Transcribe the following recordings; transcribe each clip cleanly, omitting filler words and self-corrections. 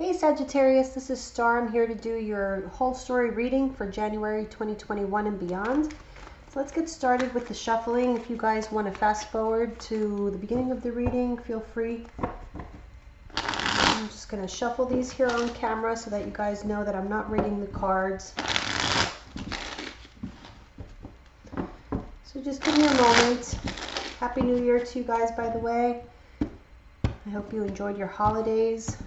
Hey Sagittarius, this is Star. I'm here to do your whole story reading for January 2021 and beyond. So let's get started with the shuffling. If you guys want to fast forward to the beginning of the reading, feel free. I'm just going to shuffle these here on camera so that you guys know that I'm not reading the cards. So just give me a moment. Happy New Year to you guys, by the way. I hope you enjoyed your holidays.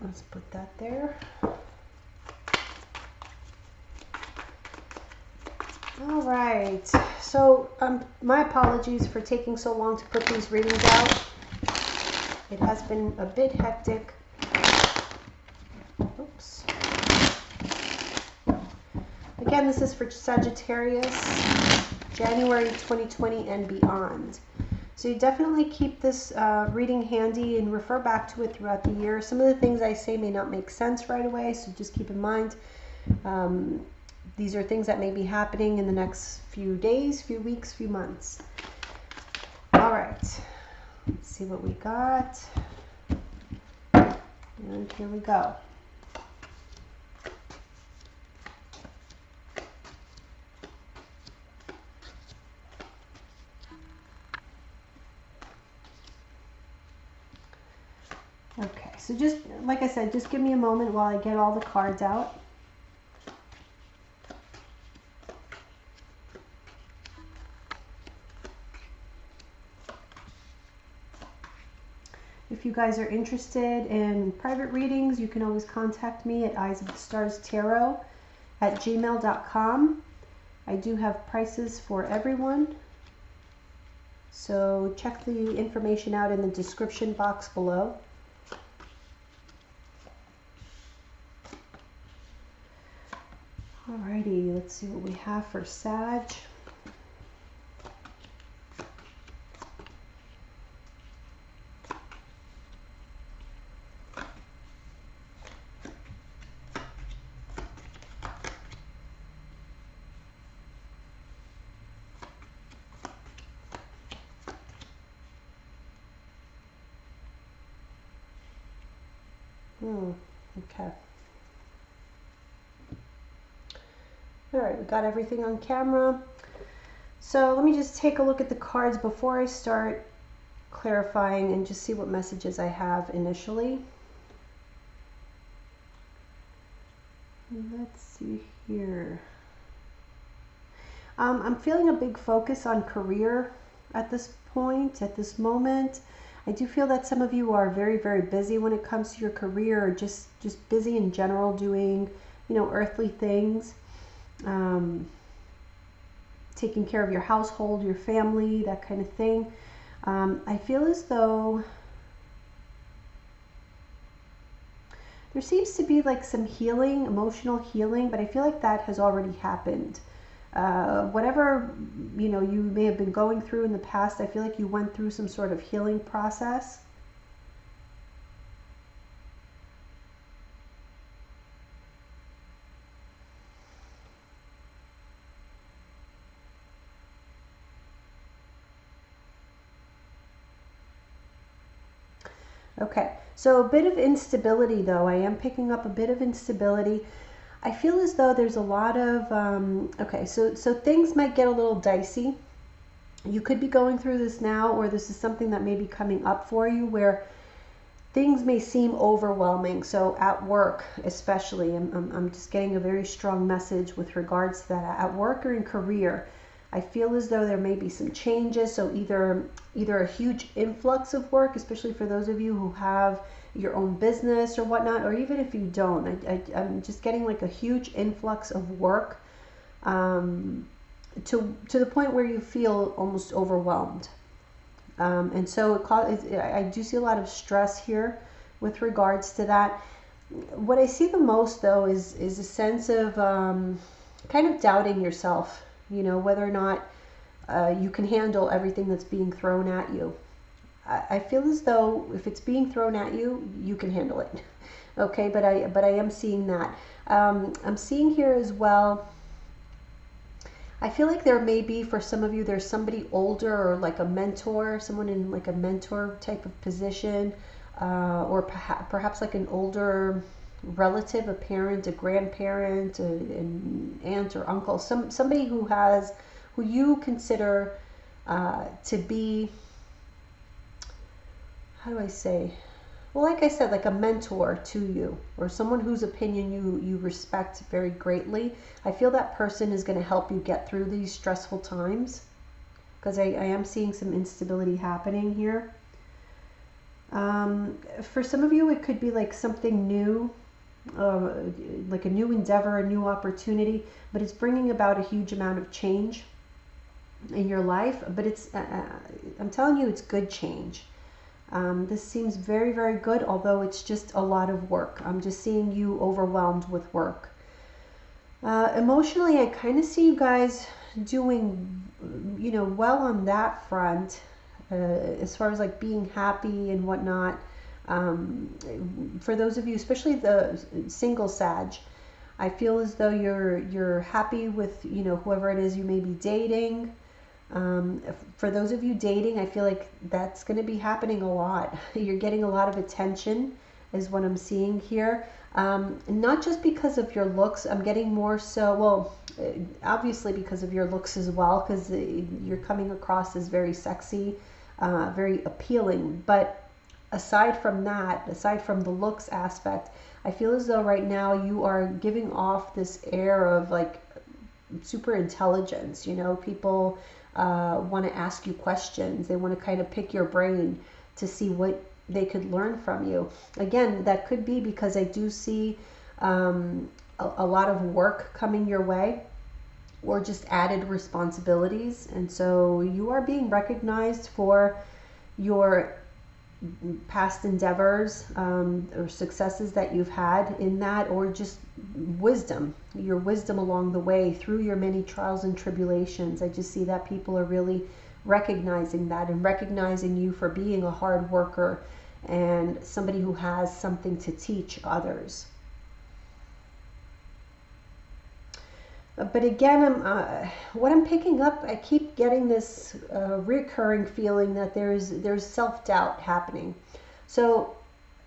Let's put that there. All right. So my apologies for taking so long to put these readings out. It has been a bit hectic. Oops. Again, this is for Sagittarius, January 2020 and beyond. So you definitely keep this reading handy and refer back to it throughout the year. Some of the things I say may not make sense right away, so just keep in mind. These are things that may be happening in the next few days, few weeks, few months. All right, let's see what we got. And here we go. Okay, so just like I said, just give me a moment while I get all the cards out. If you guys are interested in private readings, you can always contact me at eyesofthestartarot@gmail.com. I do have prices for everyone, so check the information out in the description box below. Alrighty, let's see what we have for Sag. Okay. All right, we got everything on camera. So let me just take a look at the cards before I start clarifying and just see what messages I have initially. Let's see here. I'm feeling a big focus on career at this point, at this moment. I do feel that some of you are very, very busy when it comes to your career, or just busy in general doing, earthly things. Taking care of your household, your family, that kind of thing. I feel as though there seems to be like some healing, emotional healing, but I feel like that has already happened. Whatever, you may have been going through in the past, I feel like you went through some sort of healing process. Okay, so a bit of instability though. I am picking up a bit of instability. I feel as though there's a lot of, okay, so things might get a little dicey. You could be going through this now, or this is something that may be coming up for you where things may seem overwhelming. So at work especially, I'm just getting a very strong message with regards to that. At work or in career, I feel as though there may be some changes. So either a huge influx of work, especially for those of you who have your own business or whatnot, or even if you don't, I'm just getting like a huge influx of work to the point where you feel almost overwhelmed. And so I do see a lot of stress here with regards to that. What I see the most though is a sense of kind of doubting yourself, whether or not you can handle everything that's being thrown at you. I feel as though if it's being thrown at you, you can handle it. Okay, but I am seeing that. I'm seeing here as well I feel like there may be, for some of you, there's somebody older or like a mentor, someone in like a mentor type of position, or perhaps like an older relative, a parent, a grandparent, an aunt or uncle, somebody who you consider to be, how do I say? Well, like I said, like a mentor to you, or someone whose opinion you respect very greatly. I feel that person is going to help you get through these stressful times, because I am seeing some instability happening here. For some of you, it could be like something new, like a new endeavor, a new opportunity, but it's bringing about a huge amount of change in your life. But it's, I'm telling you, it's good change. This seems very, very good, although it's just a lot of work. I'm just seeing you overwhelmed with work. Emotionally, I kind of see you guys doing, well on that front, as far as like being happy and whatnot. For those of you, especially the single Sag, I feel as though you're happy with, whoever it is you may be dating. For those of you dating, I feel like that's going to be happening a lot. You're getting a lot of attention is what I'm seeing here. Not just because of your looks. I'm getting more so, well, obviously because of your looks as well, because you're coming across as very sexy, very appealing. But aside from that, aside from the looks aspect, I feel as though right now you are giving off this air of like super intelligence. People want to ask you questions. They want to kind of pick your brain to see what they could learn from you. Again, that could be because I do see a lot of work coming your way, or just added responsibilities. And so you are being recognized for your past endeavors, or successes that you've had in that, or just wisdom, your wisdom along the way through your many trials and tribulations. I just see that people are really recognizing that and recognizing you for being a hard worker and somebody who has something to teach others. But again, what I'm picking up, I keep getting this recurring feeling that there's self-doubt happening. So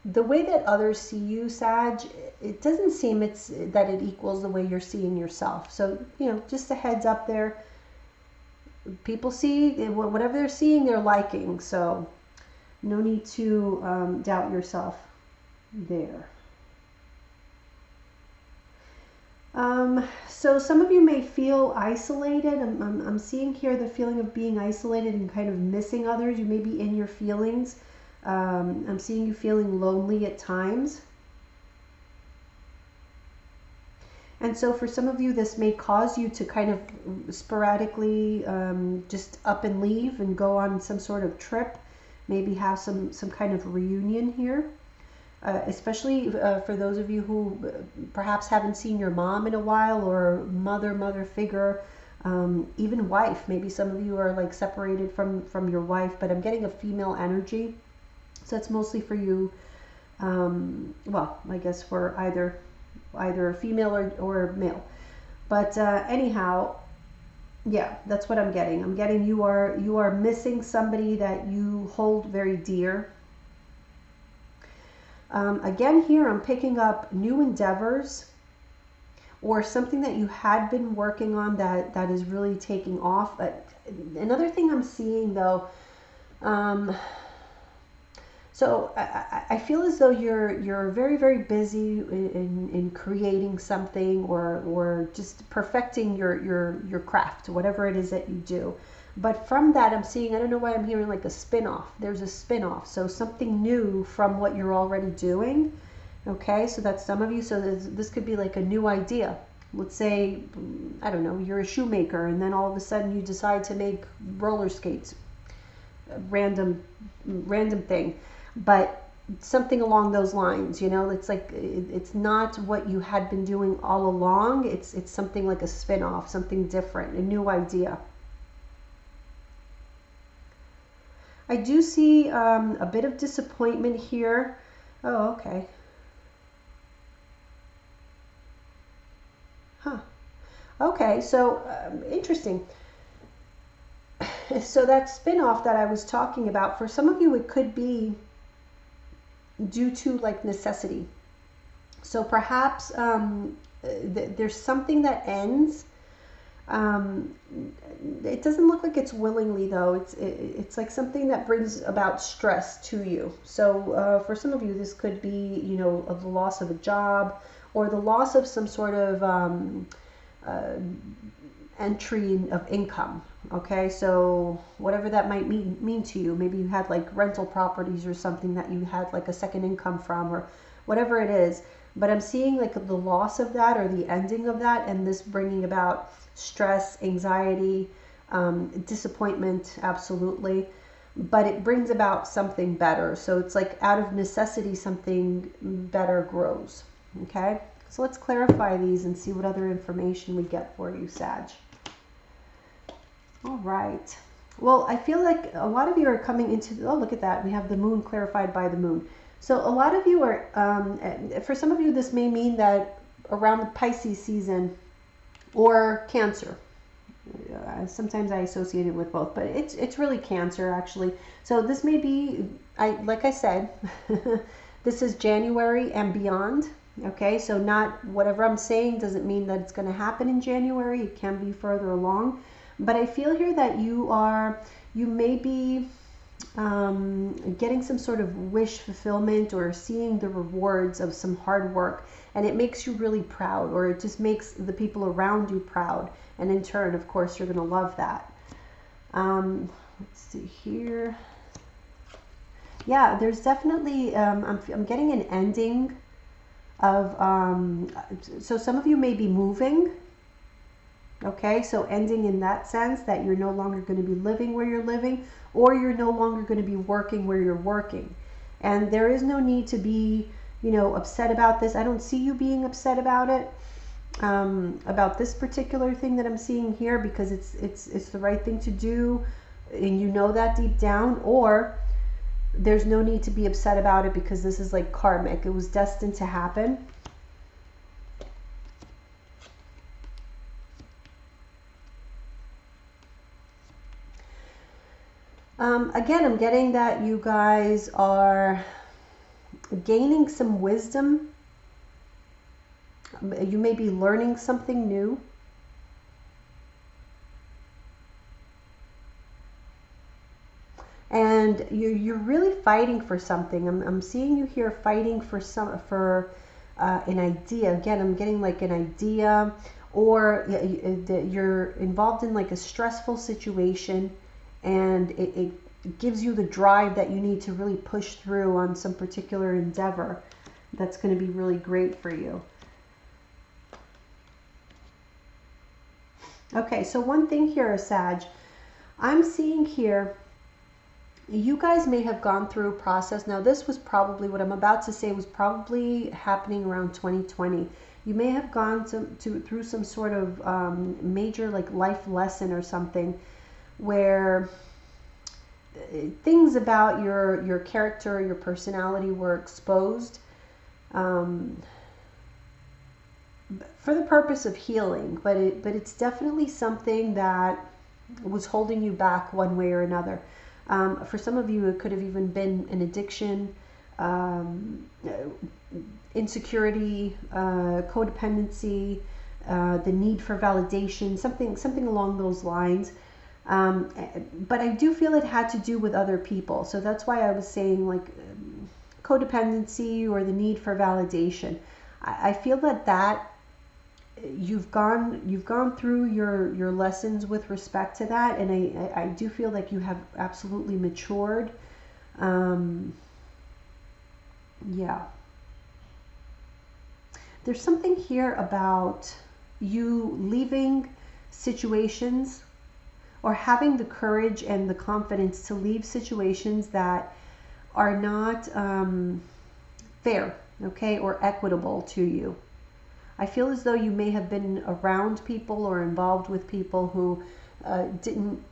the way that others see you, Sag, it doesn't seem that it equals the way you're seeing yourself. So, just a heads up there. People see whatever they're seeing, they're liking. So no need to doubt yourself there. So some of you may feel isolated. I'm seeing here the feeling of being isolated and kind of missing others. You may be in your feelings. I'm seeing you feeling lonely at times. And so for some of you, this may cause you to kind of sporadically just up and leave and go on some sort of trip, maybe have some kind of reunion here. Especially for those of you who perhaps haven't seen your mom in a while, or mother figure, even wife. Maybe some of you are like separated from your wife, but I'm getting a female energy. So it's mostly for you, well, I guess for either female or male. But anyhow, yeah, that's what I'm getting. I'm getting you are missing somebody that you hold very dear. Again, here I'm picking up new endeavors, or something that you had been working on that is really taking off. But another thing I'm seeing though, so I feel as though you're very, very busy in creating something, or just perfecting your craft, whatever it is that you do. But from that, I'm seeing, I don't know why I'm hearing like a spin-off. There's a spin-off. So something new from what you're already doing. Okay, so that's some of you. So this could be like a new idea. Let's say, I don't know, you're a shoemaker, and then all of a sudden you decide to make roller skates. A random thing. But something along those lines, it's like, it's not what you had been doing all along. It's something like a spin-off, something different, a new idea. I do see a bit of disappointment here. Oh, okay. Huh. Okay, so interesting. So that spin-off that I was talking about, for some of you, it could be due to like necessity. So perhaps there's something that ends. Um, it doesn't look like it's willingly though. It's like something that brings about stress to you. So for some of you, this could be, you know, of the loss of a job or the loss of some sort of uh, entry of income. Okay, so whatever that might mean to you, maybe you had like rental properties or something that you had like a second income from, or whatever it is. But I'm seeing like the loss of that or the ending of that, and this bringing about stress, anxiety, disappointment, absolutely. But it brings about something better. So it's like out of necessity, something better grows. Okay, so let's clarify these and see what other information we get for you, Sag. All right. Well, I feel like a lot of you are coming into, oh, look at that. We have the moon clarified by the moon. So a lot of you are, for some of you, this may mean that around the Pisces season or Cancer. Sometimes I associate it with both, but it's really Cancer actually. So this may be, like I said, this is January and beyond. Okay, so not whatever I'm saying doesn't mean that it's going to happen in January. It can be further along. But I feel here that you may be getting some sort of wish fulfillment or seeing the rewards of some hard work, and it makes you really proud, or it just makes the people around you proud, and in turn, of course, you're going to love that. Let's see here. Yeah, there's definitely I'm getting an ending of so some of you may be moving. Okay, so ending in that sense that you're no longer going to be living where you're living, or you're no longer going to be working where you're working. And there is no need to be, you know, upset about this. I don't see you being upset about it, about this particular thing that I'm seeing here, because it's the right thing to do, and you know that deep down. Or there's no need to be upset about it because this is like karmic. It was destined to happen. Again, I'm getting that you guys are gaining some wisdom. You may be learning something new. And you're really fighting for something. I'm seeing you here fighting for an idea. Again, I'm getting like an idea, or you're involved in like a stressful situation, and it gives you the drive that you need to really push through on some particular endeavor that's going to be really great for you. Okay, so one thing here, Sag, I'm seeing here, you guys may have gone through a process. Now, this was probably, what I'm about to say was probably happening around 2020. You may have gone through some sort of major like life lesson or something, where things about your character, your personality were exposed for the purpose of healing, but it's definitely something that was holding you back one way or another. For some of you, it could have even been an addiction, insecurity, codependency, the need for validation, something along those lines. But I do feel it had to do with other people. So that's why I was saying like codependency or the need for validation. I feel that you've gone through your lessons with respect to that, and I do feel like you have absolutely matured. Yeah. There's something here about you leaving situations, or having the courage and the confidence to leave situations that are not fair, okay, or equitable to you. I feel as though you may have been around people or involved with people who didn't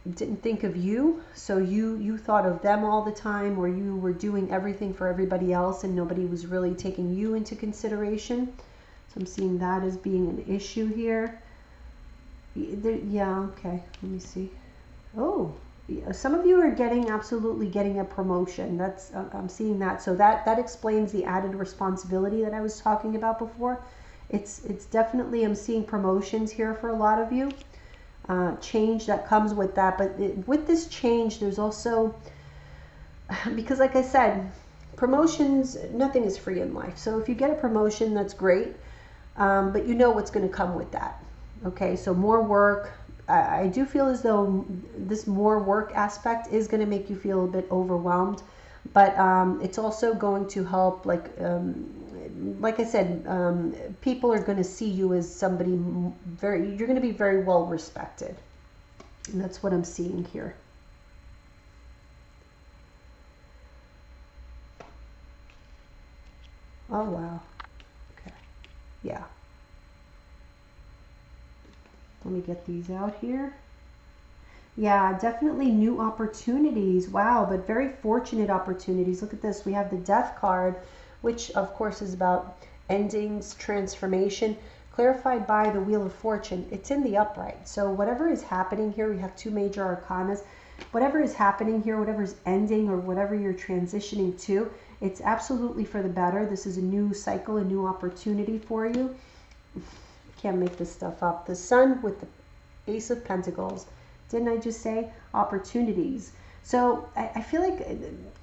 think of you, so you thought of them all the time, or you were doing everything for everybody else and nobody was really taking you into consideration. So I'm seeing that as being an issue here. Yeah, okay. Let me see. Oh, yeah, some of you are absolutely getting a promotion. I'm seeing that. So that explains the added responsibility that I was talking about before. It's definitely, I'm seeing promotions here for a lot of you. Change that comes with that. But with this change, there's also, because like I said, promotions, nothing is free in life. So if you get a promotion, that's great. But you know what's going to come with that. Okay, so more work. I do feel as though this more work aspect is going to make you feel a bit overwhelmed, but it's also going to help, like I said, people are going to see you as somebody you're going to be very well respected. And that's what I'm seeing here. Oh, wow. Okay. Yeah. Let me get these out here. Yeah, definitely new opportunities. Wow, but very fortunate opportunities. Look at this. We have the Death card, which of course is about endings, transformation, clarified by the Wheel of Fortune. It's in the upright. So whatever is happening here, we have two major arcanas. Whatever is happening here, whatever is ending or whatever you're transitioning to, it's absolutely for the better. This is a new cycle, a new opportunity for you. Can't make this stuff up. The Sun with the Ace of Pentacles. Didn't I just say opportunities? So I feel like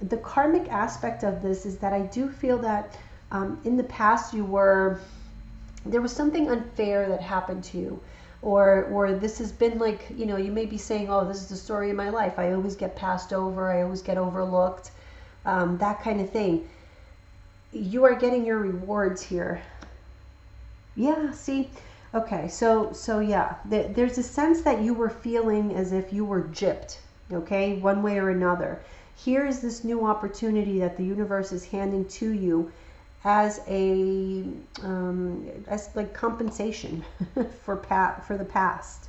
the karmic aspect of this is that I do feel that in the past there was something unfair that happened to you, or this has been like, you know, you may be saying, oh, this is the story of my life. I always get passed over. I always get overlooked. That kind of thing. You are getting your rewards here. Yeah, see? Okay, so yeah, there's a sense that you were feeling as if you were gypped, okay, one way or another. Here is this new opportunity that the universe is handing to you as as like compensation for the past.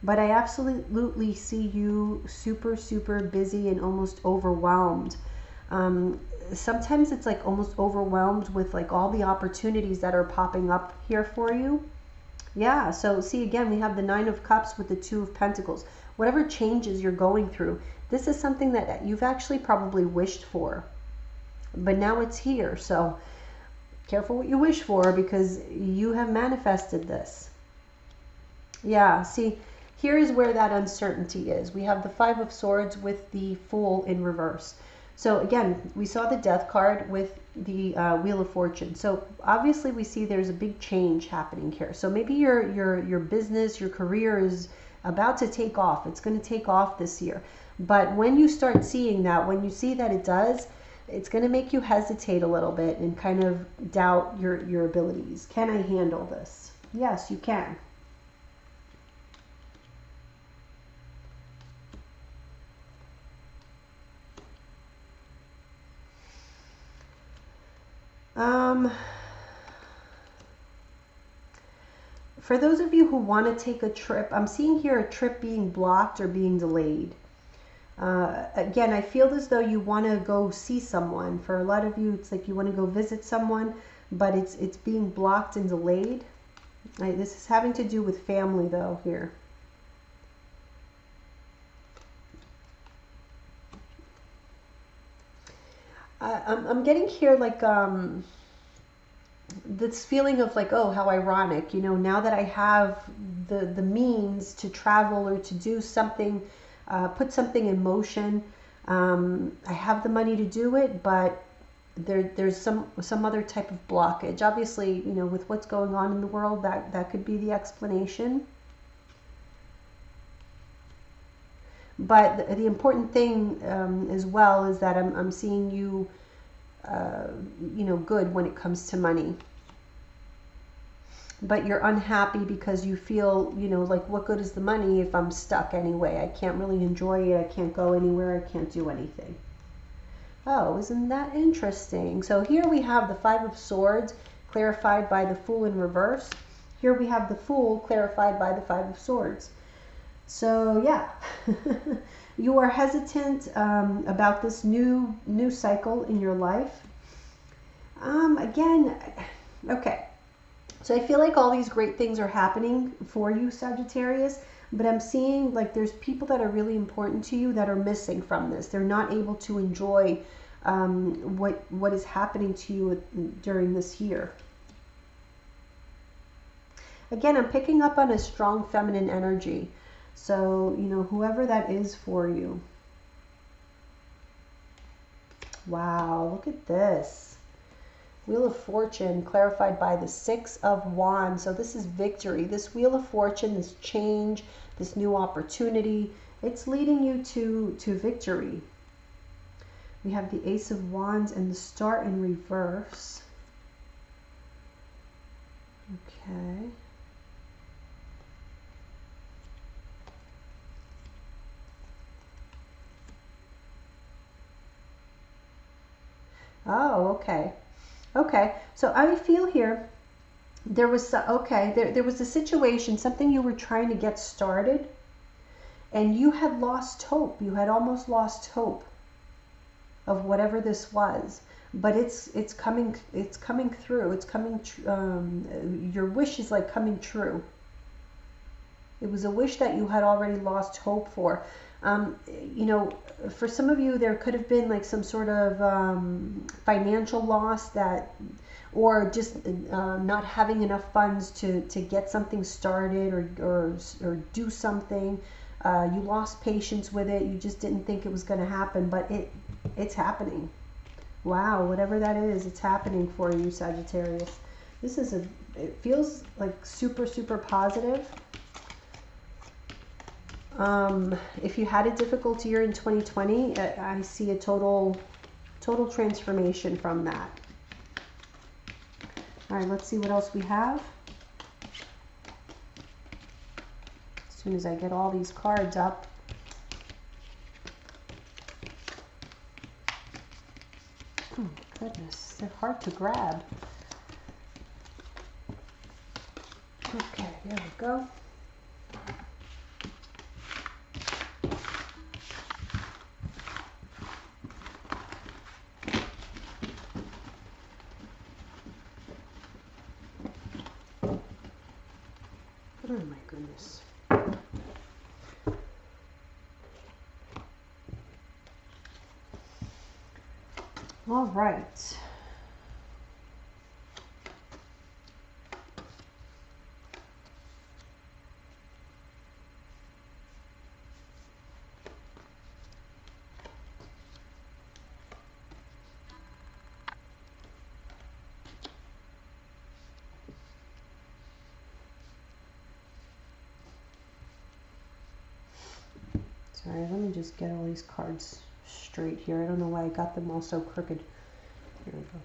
But I absolutely see you super, super busy and almost overwhelmed. Sometimes it's like almost overwhelmed with like all the opportunities that are popping up here for you. Yeah, so see, again, we have the Nine of Cups with the Two of Pentacles. Whatever changes you're going through, this is something that you've actually probably wished for, but now it's here. So careful what you wish for, because you have manifested this. Yeah, see, here is where that uncertainty is. We have the Five of Swords with the Fool in reverse. So again, we saw the Death card with the Wheel of Fortune. So obviously we see there's a big change happening here. So maybe your business, your career is about to take off. It's going to take off this year. But when you start seeing that, when you see that it does, it's going to make you hesitate a little bit and kind of doubt your abilities. Can I handle this? Yes, you can. For those of you who want to take a trip, I'm seeing here a trip being blocked or being delayed. Again, I feel as though you want to go see someone. For a lot of you, it's like you want to go visit someone, but it's being blocked and delayed. This is having to do with family, though, here. I'm getting here like this feeling of like, oh, how ironic, you know, now that I have the means to travel or to do something, put something in motion, I have the money to do it, but there's some other type of blockage. Obviously, you know, with what's going on in the world, that could be the explanation. But the important thing as well is that I'm seeing you, you know, good when it comes to money. But you're unhappy because you feel, you know, like, what good is the money if I'm stuck anyway? I can't really enjoy it. I can't go anywhere. I can't do anything. Oh, isn't that interesting? So here we have the Five of Swords clarified by the Fool in reverse. Here we have the Fool clarified by the Five of Swords. So yeah, you are hesitant about this new cycle in your life. Again, okay. So I feel like all these great things are happening for you, Sagittarius, but I'm seeing like there's people that are really important to you that are missing from this. They're not able to enjoy what is happening to you during this year. Again, I'm picking up on a strong feminine energy. So, you know, whoever that is for you. Wow, look at this. Wheel of Fortune clarified by the Six of Wands. So this is victory. This Wheel of Fortune, this change, this new opportunity, it's leading you to victory. We have the Ace of Wands and the Star in reverse. Okay. Oh, okay. Okay. So I feel here there was, okay, there was a situation, something you were trying to get started, and you had lost hope. You had almost lost hope of whatever this was, but it's coming through. It's coming. Your wish is like coming true. It was a wish that you had already lost hope for. You know, for some of you, there could have been like some sort of financial loss that, or just not having enough funds to get something started or do something. You lost patience with it. You just didn't think it was going to happen, but it's happening. Wow, whatever that is, it's happening for you, Sagittarius. This is it feels like super, super positive. If you had a difficult year in 2020, I see a total transformation from that. All right, let's see what else we have. As soon as I get all these cards up. Oh, goodness, they're hard to grab. Okay, there we go. Oh my goodness. All right. Sorry, let me just get all these cards straight here. I don't know why I got them all so crooked. Here we go.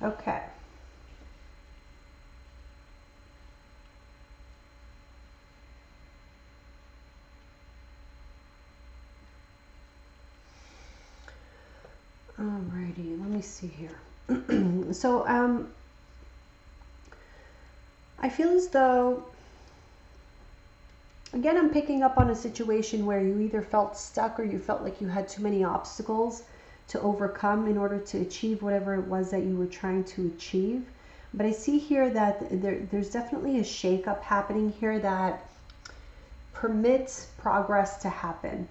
Okay. Alrighty, let me see here. So, I feel as though, again, I'm picking up on a situation where you either felt stuck or you felt like you had too many obstacles to overcome in order to achieve whatever it was that you were trying to achieve. But I see here that there's definitely a shakeup happening here that permits progress to happen.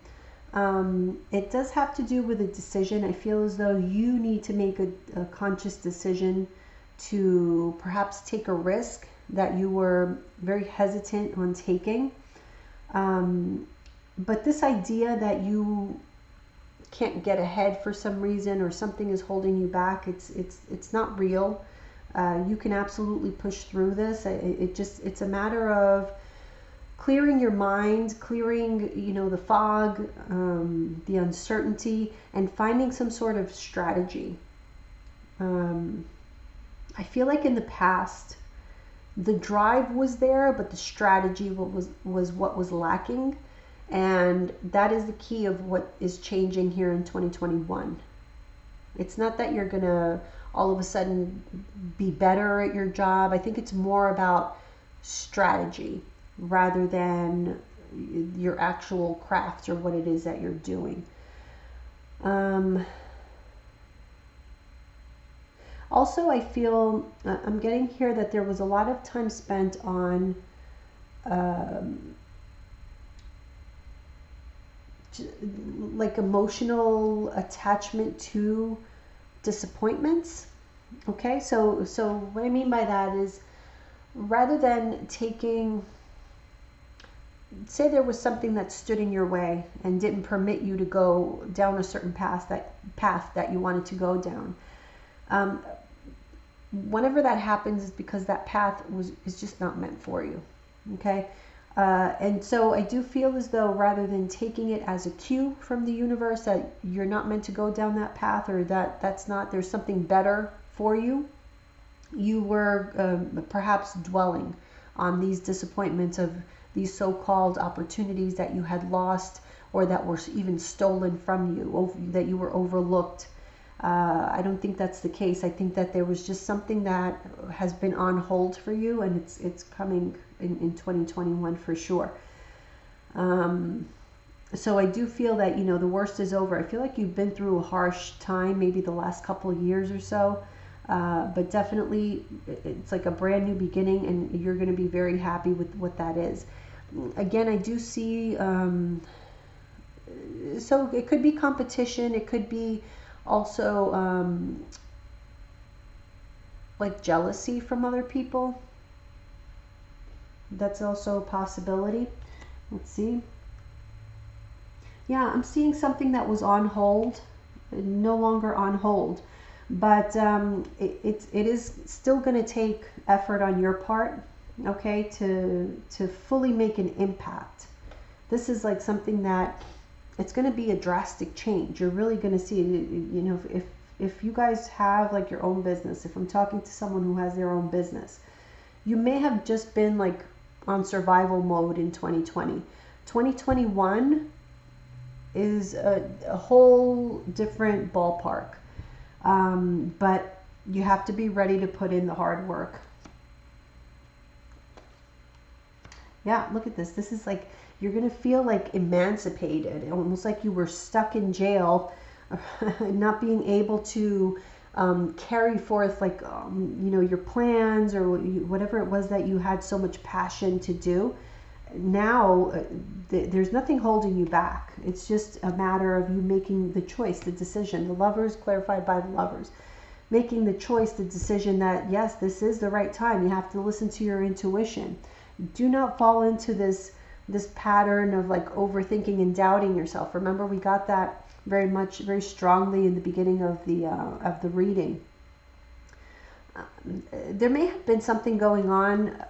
It does have to do with a decision. I feel as though you need to make a conscious decision to perhaps take a risk that you were very hesitant on taking. But this idea that you can't get ahead for some reason or something is holding you back, it's not real. You can absolutely push through this. It's a matter of clearing your mind, clearing, the fog, the uncertainty, and finding some sort of strategy. I feel like in the past, the drive was there, but the strategy was what was lacking. And that is the key of what is changing here in 2021. It's not that you're going to all of a sudden be better at your job. I think it's more about strategy rather than your actual craft or what it is that you're doing. Also, I feel, I'm getting here that there was a lot of time spent on like emotional attachment to disappointments. Okay, so what I mean by that is, rather than taking, say there was something that stood in your way and didn't permit you to go down a certain path that you wanted to go down. Whenever that happens, is because that path is just not meant for you. Okay, and so I do feel as though, rather than taking it as a cue from the universe that you're not meant to go down that path, or that's not, there's something better for you, you were perhaps dwelling on these disappointments of these so-called opportunities that you had lost, or that were even stolen from you, that you were overlooked. I don't think that's the case. I think that there was just something that has been on hold for you, and it's coming in 2021 for sure. So I do feel that, the worst is over. I feel like you've been through a harsh time, maybe the last couple of years or so, but definitely it's like a brand new beginning, and you're going to be very happy with what that is. Again, I do see, so it could be competition, it could be also like jealousy from other people. That's also a possibility. Let's see. Yeah, I'm seeing something that was on hold, no longer on hold, but it is still going to take effort on your part, okay, to fully make an impact. This is like something that, it's going to be a drastic change. You're really going to see, if you guys have like your own business, if I'm talking to someone who has their own business, you may have just been like on survival mode in 2020. 2021 is a whole different ballpark, but you have to be ready to put in the hard work. Yeah, look at this. This is like, you're going to feel like emancipated, almost like you were stuck in jail, not being able to carry forth like, your plans or whatever it was that you had so much passion to do. Now, there's nothing holding you back. It's just a matter of you making the choice, the decision. The Lovers, clarified by the Lovers. Making the choice, the decision that, yes, this is the right time. You have to listen to your intuition. Do not fall into this pattern of like overthinking and doubting yourself. Remember, we got that very strongly in the beginning of the reading. There may have been something going on.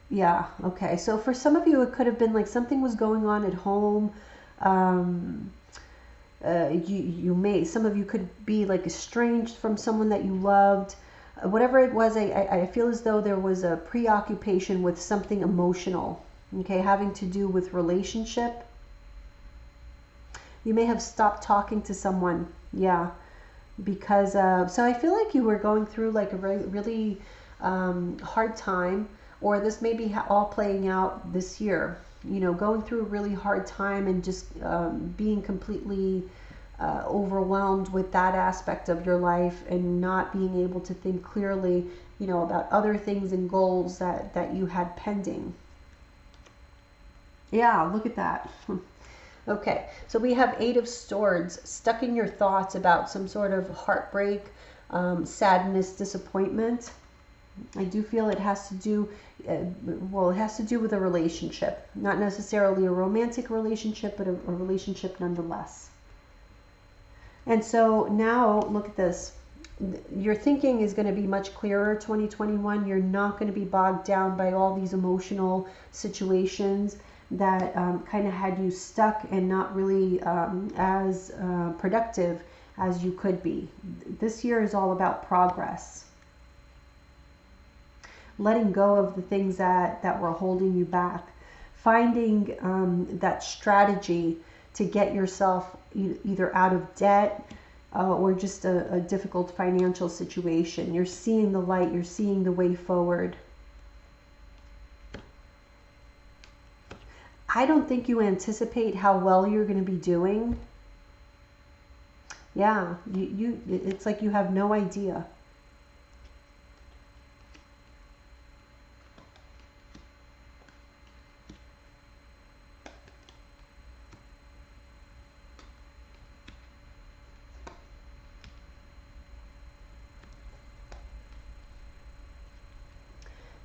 Yeah, okay. So for some of you, it could have been like something was going on at home. Some of you could be like estranged from someone that you loved. Whatever it was, I feel as though there was a preoccupation with something emotional, okay, having to do with relationship. You may have stopped talking to someone, yeah, because, so I feel like you were going through like a really hard time, or this may be all playing out this year, going through a really hard time and just being completely overwhelmed with that aspect of your life, and not being able to think clearly, about other things and goals that you had pending. Yeah, look at that. Okay, so we have 8 of Swords, stuck in your thoughts about some sort of heartbreak, sadness, disappointment. I do feel it has to do, it has to do with a relationship. Not necessarily a romantic relationship, but a relationship nonetheless. And so now, look at this. your thinking is going to be much clearer 2021. You're not going to be bogged down by all these emotional situations that kind of had you stuck and not really as productive as you could be. This year is all about progress. Letting go of the things that were holding you back. Finding that strategy to get yourself either out of debt or just a difficult financial situation. You're seeing the light. You're seeing the way forward. I don't think you anticipate how well you're going to be doing. Yeah, it's like you have no idea.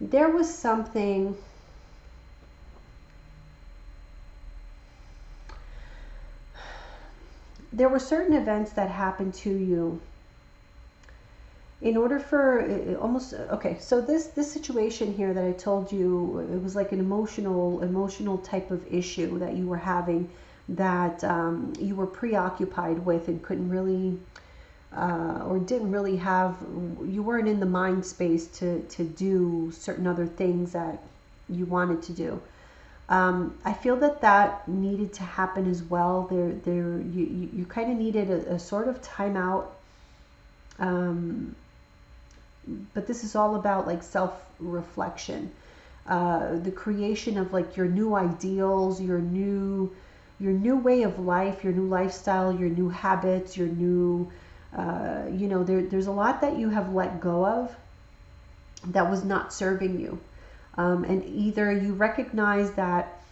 There was something. There were certain events that happened to you in order for almost okay. So this situation here that I told you, it was like an emotional type of issue that you were having, that you were preoccupied with and couldn't really or didn't really have. You weren't in the mind space to do certain other things that you wanted to do. I feel that needed to happen as well. You kind of needed a sort of timeout. But this is all about like self-reflection, the creation of like your new ideals, your new way of life, your new lifestyle, your new habits, your new, there's a lot that you have let go of that was not serving you. And either you recognize that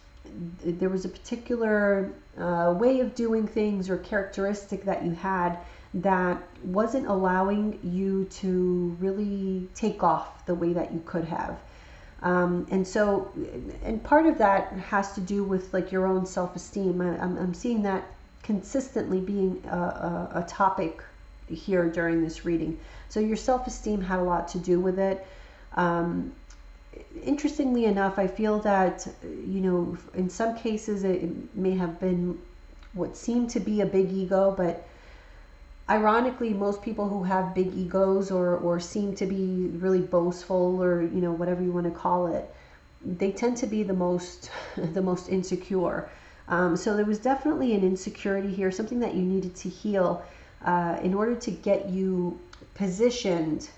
there was a particular way of doing things or characteristic that you had that wasn't allowing you to really take off the way that you could have. And part of that has to do with like your own self-esteem. I'm seeing that consistently being a topic here during this reading. So your self-esteem had a lot to do with it. Interestingly enough, I feel that, in some cases it may have been what seemed to be a big ego, but ironically, most people who have big egos or seem to be really boastful or, whatever you want to call it, they tend to be the most insecure. So there was definitely an insecurity here, something that you needed to heal in order to get you positioned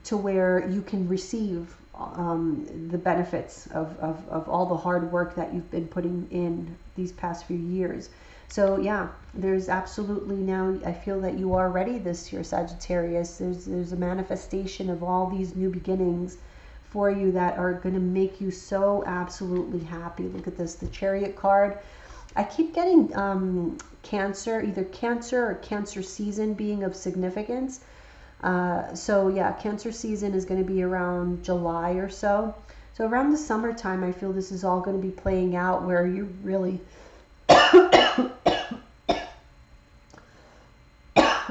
to where you can receive the benefits of all the hard work that you've been putting in these past few years. So yeah, there's absolutely, now I feel that you are ready this year, Sagittarius. There's a manifestation of all these new beginnings for you that are going to make you so absolutely happy. Look at this, the Chariot card. I keep getting Cancer, either Cancer or Cancer season being of significance. So yeah, Cancer season is going to be around July or so. So around the summertime, I feel this is all going to be playing out where you really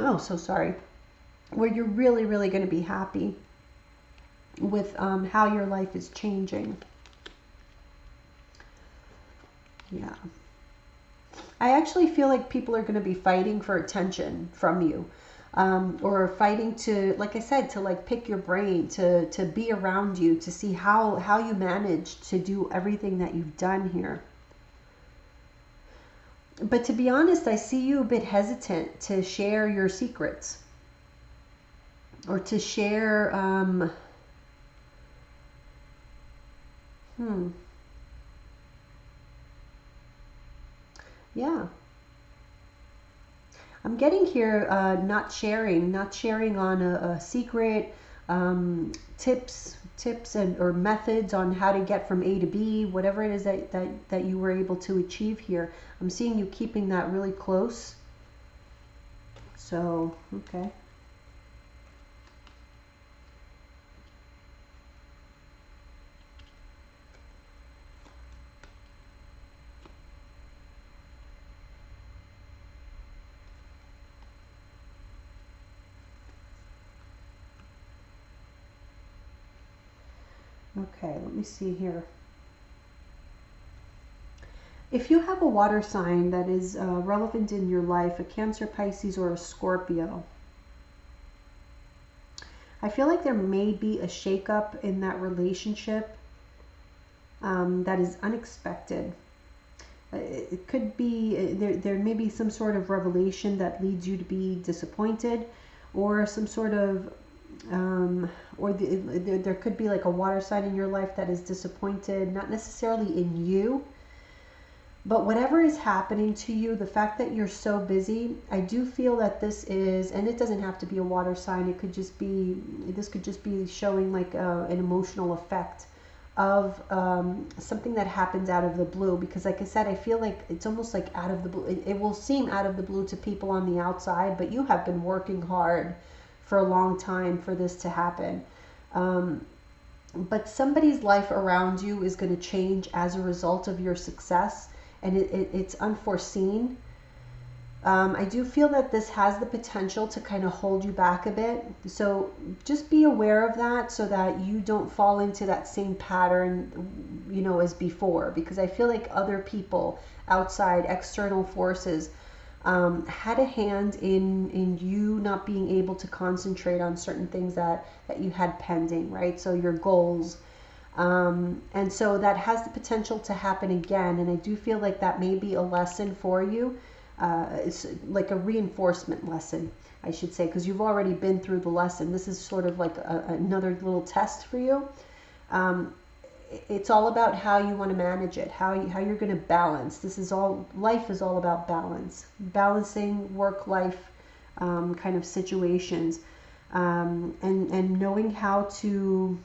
oh, so sorry. Where you're really, really going to be happy with how your life is changing. Yeah. I actually feel like people are going to be fighting for attention from you. Or fighting to, like I said, to like pick your brain, to be around you, to see how you managed to do everything that you've done here. But to be honest, I see you a bit hesitant to share your secrets or to share, yeah. I'm getting here not sharing on a secret, tips or methods on how to get from A to B, whatever it is that you were able to achieve here. I'm seeing you keeping that really close. So, okay. Okay, let me see here. If you have a water sign that is relevant in your life, a Cancer, Pisces, or a Scorpio, I feel like there may be a shakeup in that relationship that is unexpected. It could be, there may be some sort of revelation that leads you to be disappointed, or some sort of, there could be like a water sign in your life that is disappointed, not necessarily in you, but whatever is happening to you, the fact that you're so busy, I do feel that this is, and it doesn't have to be a water sign, it could just be, this could just be showing like an emotional effect of something that happens out of the blue. Because like I said, I feel like it's almost like out of the blue. It will seem out of the blue to people on the outside, but you have been working hard for a long time for this to happen. But somebody's life around you is going to change as a result of your success, and it's unforeseen. I do feel that this has the potential to kind of hold you back a bit. So just be aware of that so that you don't fall into that same pattern, you know, as before. Because I feel like other people outside, external forces, had a hand in you not being able to concentrate on certain things that you had pending, right? So your goals. And so that has the potential to happen again. And I do feel like that may be a lesson for you. It's like a reinforcement lesson, I should say, because you've already been through the lesson. This is sort of like another little test for you. It's all about how you want to manage it, how you're going to balance. This is all, life is all about balance, balancing work-life kind of situations, and knowing how to,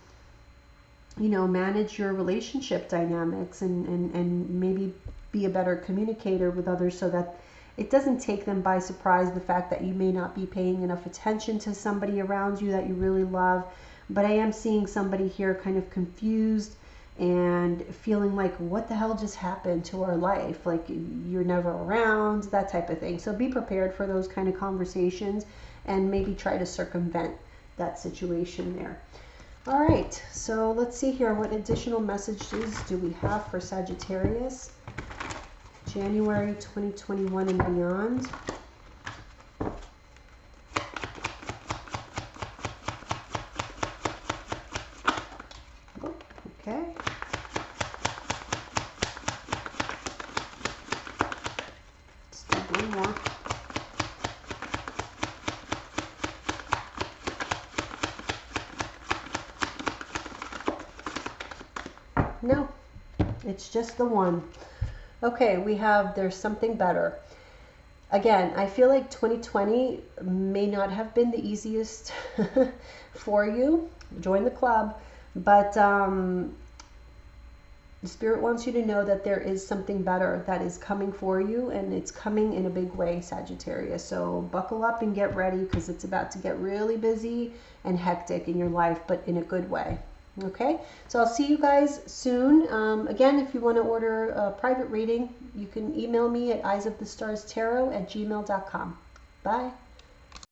you know, manage your relationship dynamics, and maybe be a better communicator with others so that it doesn't take them by surprise, the fact that you may not be paying enough attention to somebody around you that you really love. But I am seeing somebody here kind of confused and feeling like, what the hell just happened to our life? Like, you're never around, that type of thing. So be prepared for those kind of conversations and maybe try to circumvent that situation there. All right, so let's see here. What additional messages do we have for Sagittarius? January 2021 and beyond. Okay. Let's do one more. No, it's just the one. Okay, we have there's something better. Again, I feel like 2020 may not have been the easiest for you. Join the club. But the Spirit wants you to know that there is something better that is coming for you, and it's coming in a big way, Sagittarius. So buckle up and get ready, because it's about to get really busy and hectic in your life, but in a good way. Okay, so I'll see you guys soon. Again, if you want to order a private reading, you can email me at eyesofthestarstarot@gmail.com. Bye.